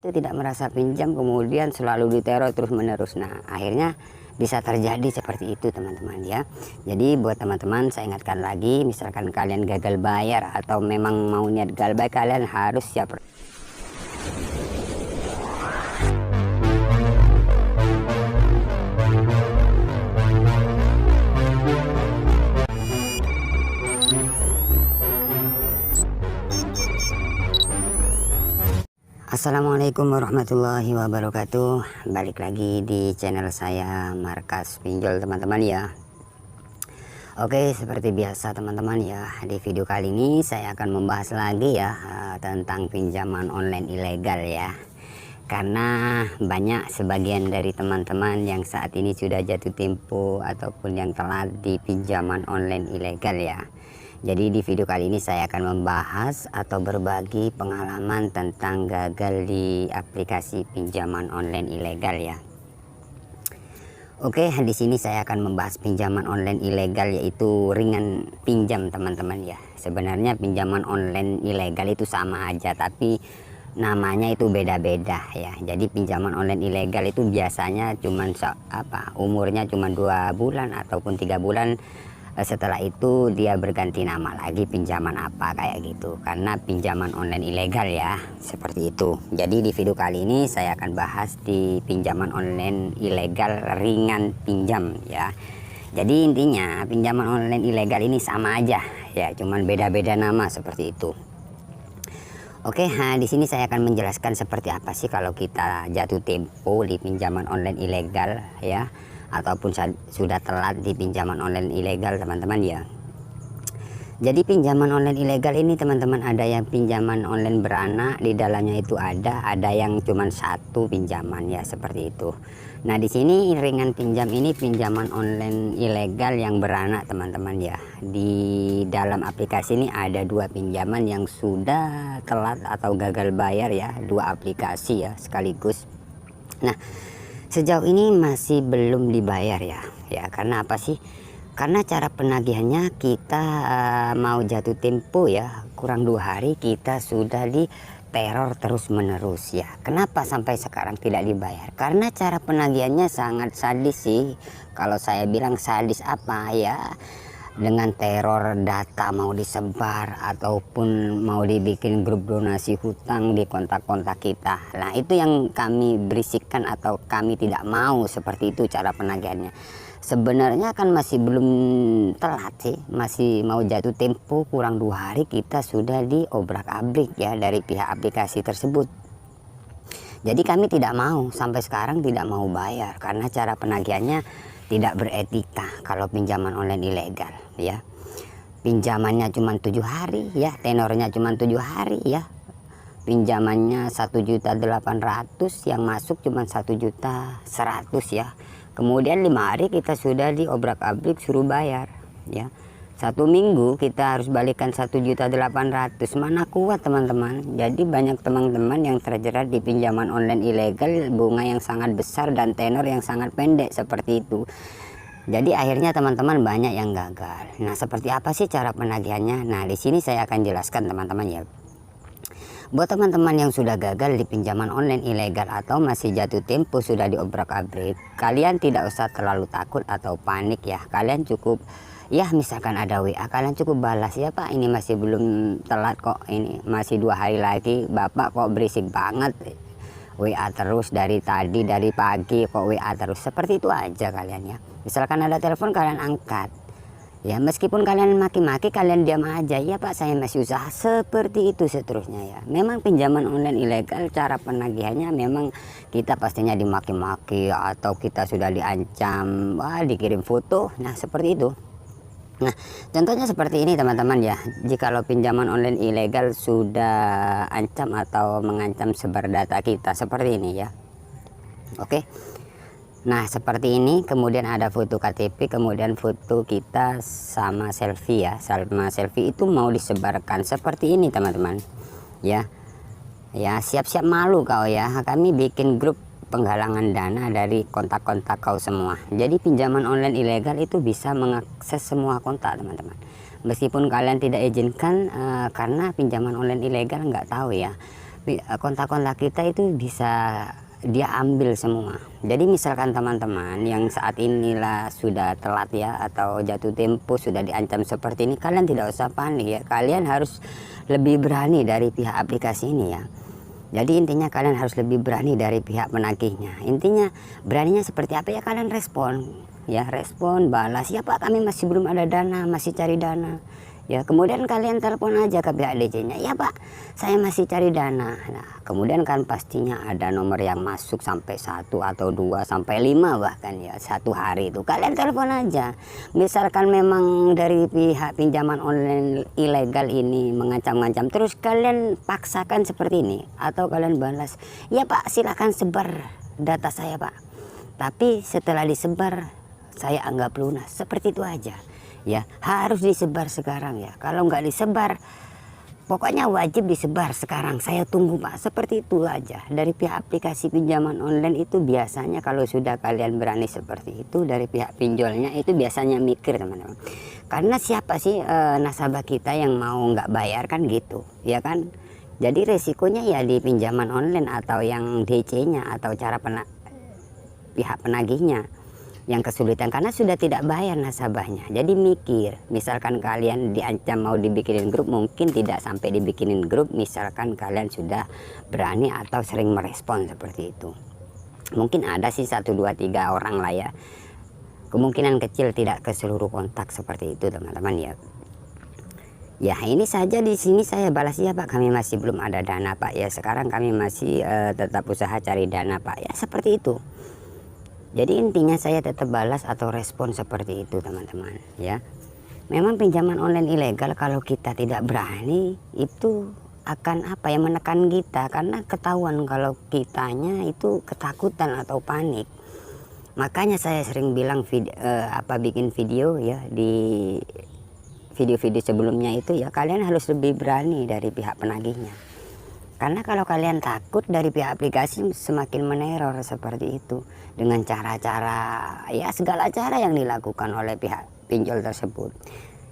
itu tidak merasa pinjam, kemudian selalu diteror terus menerus. Nah, akhirnya bisa terjadi seperti itu teman-teman ya. Jadi buat teman-teman saya ingatkan lagi, misalkan kalian gagal bayar atau memang mau niat gagal bayar, kalian harus siap. Assalamualaikum warahmatullahi wabarakatuh. Balik lagi di channel saya Markas Pinjol teman-teman ya. Oke, seperti biasa teman-teman ya, di video kali ini saya akan membahas lagi ya tentang pinjaman online ilegal ya. Karena banyak sebagian dari teman-teman yang saat ini sudah jatuh tempo ataupun yang telat di pinjaman online ilegal ya. Jadi di video kali ini saya akan membahas atau berbagi pengalaman tentang gagal di aplikasi pinjaman online ilegal ya. Oke, di sini saya akan membahas pinjaman online ilegal, yaitu ringan pinjam teman-teman ya. Sebenarnya pinjaman online ilegal itu sama aja, tapi namanya itu beda-beda ya. Jadi pinjaman online ilegal itu biasanya cuman umurnya cuma 2 bulan ataupun 3 bulan. Setelah itu dia berganti nama lagi pinjaman apa kayak gitu, karena pinjaman online ilegal ya, seperti itu. Jadi di video kali ini saya akan bahas di pinjaman online ilegal ringan pinjam ya. Jadi intinya pinjaman online ilegal ini sama aja ya, cuman beda-beda nama seperti itu. Oke, di sini saya akan menjelaskan seperti apa sih kalau kita jatuh tempo di pinjaman online ilegal ya, ataupun sudah telat di pinjaman online ilegal teman-teman ya. Jadi pinjaman online ilegal ini teman-teman, ada yang pinjaman online beranak, di dalamnya itu ada yang cuman satu pinjaman ya, seperti itu. Nah di sini ringan pinjam ini pinjaman online ilegal yang beranak teman-teman ya. Di dalam aplikasi ini ada 2 pinjaman yang sudah telat atau gagal bayar ya, 2 aplikasi ya sekaligus. Nah sejauh ini masih belum dibayar ya, karena apa sih? Karena cara penagihannya kita mau jatuh tempo ya, kurang 2 hari kita sudah diteror terus menerus ya. Kenapa sampai sekarang tidak dibayar? Karena cara penagihannya sangat sadis sih. Kalau saya bilang sadis apa ya, dengan teror data mau disebar ataupun mau dibikin grup donasi hutang di kontak-kontak kita. Nah itu yang kami berisikkan atau kami tidak mau seperti itu cara penagihannya. Sebenarnya kan masih belum telat sih, masih mau jatuh tempo, kurang 2 hari kita sudah diobrak-abrik ya dari pihak aplikasi tersebut. Jadi kami tidak mau, sampai sekarang tidak mau bayar karena cara penagihannya tidak beretika kalau pinjaman online ilegal ya. Pinjamannya cuma 7 hari ya, tenornya cuma 7 hari ya. Pinjamannya 1.800.000, yang masuk cuma 1.100.000 ya. Kemudian 5 hari kita sudah diobrak-abrik suruh bayar ya. 1 minggu kita harus balikan 1.800.000, mana kuat teman-teman. Jadi banyak teman-teman yang terjerat di pinjaman online ilegal, bunga yang sangat besar dan tenor yang sangat pendek seperti itu. Jadi akhirnya teman-teman banyak yang gagal. Nah seperti apa sih cara penagihannya? Nah di sini saya akan jelaskan teman-teman ya. Buat teman-teman yang sudah gagal di pinjaman online ilegal atau masih jatuh tempo sudah diobrak-abrik, kalian tidak usah terlalu takut atau panik ya. Kalian cukup ya, misalkan ada WA, kalian cukup balas ya, Pak ini masih belum telat kok, ini masih 2 hari lagi, Bapak kok berisik banget, WA terus dari tadi, dari pagi kok WA terus. Seperti itu aja kalian ya. Misalkan ada telepon kalian angkat ya, meskipun kalian maki-maki kalian diam aja, ya Pak saya masih usaha, seperti itu seterusnya ya. Memang pinjaman online ilegal cara penagihannya memang kita pastinya dimaki-maki atau kita sudah diancam, wah dikirim foto, nah seperti itu. Nah contohnya seperti ini teman-teman ya, jikalau pinjaman online ilegal sudah ancam atau mengancam sebar data kita seperti ini ya. Oke. Nah seperti ini, kemudian ada foto KTP, kemudian foto kita sama selfie ya, sama selfie itu mau disebarkan seperti ini teman-teman ya. Ya siap-siap malu kau ya, kami bikin grup penggalangan dana dari kontak-kontak kau semua. Jadi pinjaman online ilegal itu bisa mengakses semua kontak teman-teman, meskipun kalian tidak izinkan, karena pinjaman online ilegal nggak tahu ya. kontak-kontak kita itu bisa dia ambil semua. Jadi misalkan teman-teman yang saat inilah sudah telat ya, atau jatuh tempo sudah diancam seperti ini, kalian tidak usah panik ya. Kalian harus lebih berani dari pihak aplikasi ini ya. Jadi intinya kalian harus lebih berani dari pihak penagihnya. Intinya beraninya seperti apa ya, kalian respon ya, respon, balas ya Pak, kami masih belum ada dana, masih cari dana ya. Kemudian kalian telepon aja ke pihak DC-nya, ya Pak saya masih cari dana. Nah kemudian kan pastinya ada nomor yang masuk sampai 1 atau 2 sampai 5 bahkan ya, satu hari itu kalian telepon aja. Misalkan memang dari pihak pinjaman online ilegal ini mengancam-ngancam, terus kalian paksakan seperti ini, atau kalian balas, ya Pak silakan sebar data saya Pak, tapi setelah disebar saya anggap lunas, seperti itu aja ya. Harus disebar sekarang ya, kalau nggak disebar pokoknya wajib disebar sekarang, saya tunggu Pak, seperti itu aja. Dari pihak aplikasi pinjaman online itu biasanya kalau sudah kalian berani seperti itu, dari pihak pinjolnya itu biasanya mikir teman-teman, karena siapa sih nasabah kita yang mau nggak bayar kan gitu ya kan. Jadi resikonya ya di pinjaman online atau yang DC-nya atau cara pihak penagihnya yang kesulitan karena sudah tidak bayar nasabahnya. Jadi mikir, misalkan kalian diancam mau dibikinin grup, mungkin tidak sampai dibikinin grup, misalkan kalian sudah berani atau sering merespon seperti itu. Mungkin ada sih 1, 2, 3 orang lah ya, kemungkinan kecil tidak ke seluruh kontak seperti itu teman-teman ya. Ya ini saja di sini saya balas, ya Pak kami masih belum ada dana Pak ya, sekarang kami masih tetap usaha cari dana Pak ya, seperti itu. Jadi intinya saya tetap balas atau respon seperti itu teman-teman ya. Memang pinjaman online ilegal kalau kita tidak berani itu akan apa ya, menekan kita, karena ketahuan kalau kitanya itu ketakutan atau panik. Makanya saya sering bilang bikin video ya, di video-video sebelumnya itu ya, kalian harus lebih berani dari pihak penagihnya. Karena kalau kalian takut, dari pihak aplikasi semakin meneror seperti itu dengan cara-cara ya, segala cara yang dilakukan oleh pihak pinjol tersebut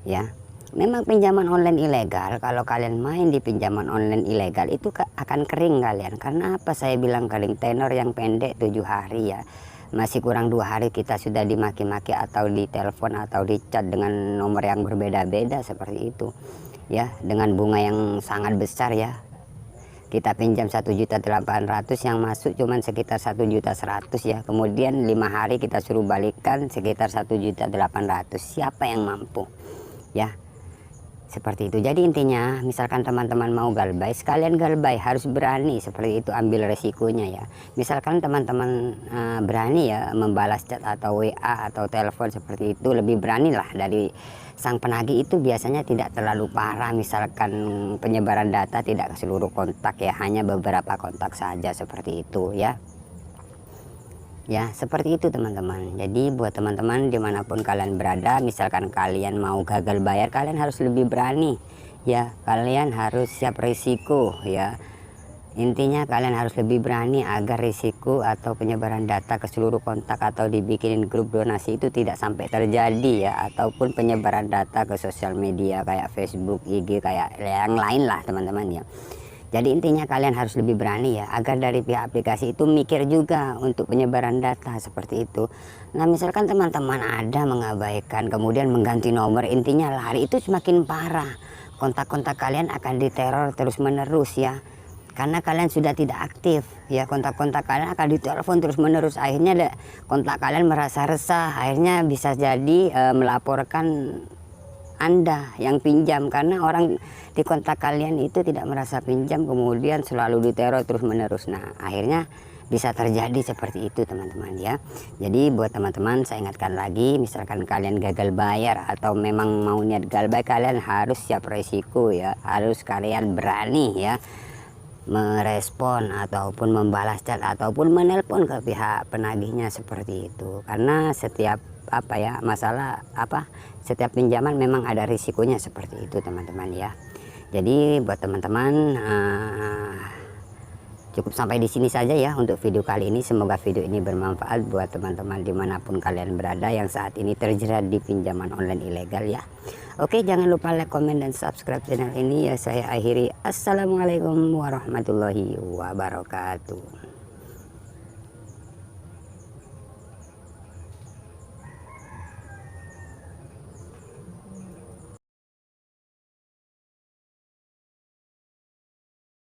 ya. Memang pinjaman online ilegal, kalau kalian main di pinjaman online ilegal itu akan kering kalian. Karena apa saya bilang kering? Tenor yang pendek 7 hari ya, masih kurang 2 hari kita sudah dimaki-maki atau ditelepon atau dicat dengan nomor yang berbeda-beda seperti itu ya, dengan bunga yang sangat besar ya. Kita pinjam 1.800.000, yang masuk cuman sekitar 1.100.000 ya. Kemudian 5 hari kita suruh balikan sekitar 1.800.000. Siapa yang mampu? Ya, seperti itu. Jadi intinya misalkan teman-teman mau galbay, sekalian galbay, harus berani seperti itu, ambil resikonya ya. Misalkan teman-teman berani ya membalas chat atau WA atau telepon seperti itu, lebih beranilah dari sang penagih itu biasanya tidak terlalu parah. Misalkan penyebaran data tidak ke seluruh kontak ya, hanya beberapa kontak saja seperti itu ya. Ya seperti itu teman-teman. Jadi buat teman-teman dimanapun kalian berada, misalkan kalian mau gagal bayar, kalian harus lebih berani ya. Kalian harus siap risiko ya. Intinya kalian harus lebih berani agar risiko atau penyebaran data ke seluruh kontak atau dibikinin grup donasi itu tidak sampai terjadi ya. Ataupun penyebaran data ke sosial media kayak Facebook, IG, kayak yang lain lah teman-teman ya. Jadi intinya kalian harus lebih berani ya, agar dari pihak aplikasi itu mikir juga untuk penyebaran data seperti itu. Nah misalkan teman-teman ada mengabaikan kemudian mengganti nomor, intinya lari, itu semakin parah. Kontak-kontak kalian akan diteror terus menerus ya. Karena kalian sudah tidak aktif ya, kontak-kontak kalian akan ditelepon terus menerus. Akhirnya kontak kalian merasa resah, akhirnya bisa jadi melaporkan Anda yang pinjam, karena orang di kontak kalian itu tidak merasa pinjam, kemudian selalu diteror terus menerus. Nah akhirnya bisa terjadi seperti itu teman-teman ya. Jadi buat teman-teman saya ingatkan lagi, misalkan kalian gagal bayar atau memang mau niat galbay, kalian harus siap resiko ya, harus kalian berani ya merespon ataupun membalas chat ataupun menelpon ke pihak penagihnya seperti itu. Karena setiap setiap pinjaman memang ada risikonya seperti itu teman-teman ya. Jadi buat teman-teman Cukup sampai di sini saja ya untuk video kali ini. Semoga video ini bermanfaat buat teman-teman dimanapun kalian berada yang saat ini terjerat di pinjaman online ilegal ya. Oke, jangan lupa like, komen, dan subscribe channel ini ya. Saya akhiri. Assalamualaikum warahmatullahi wabarakatuh.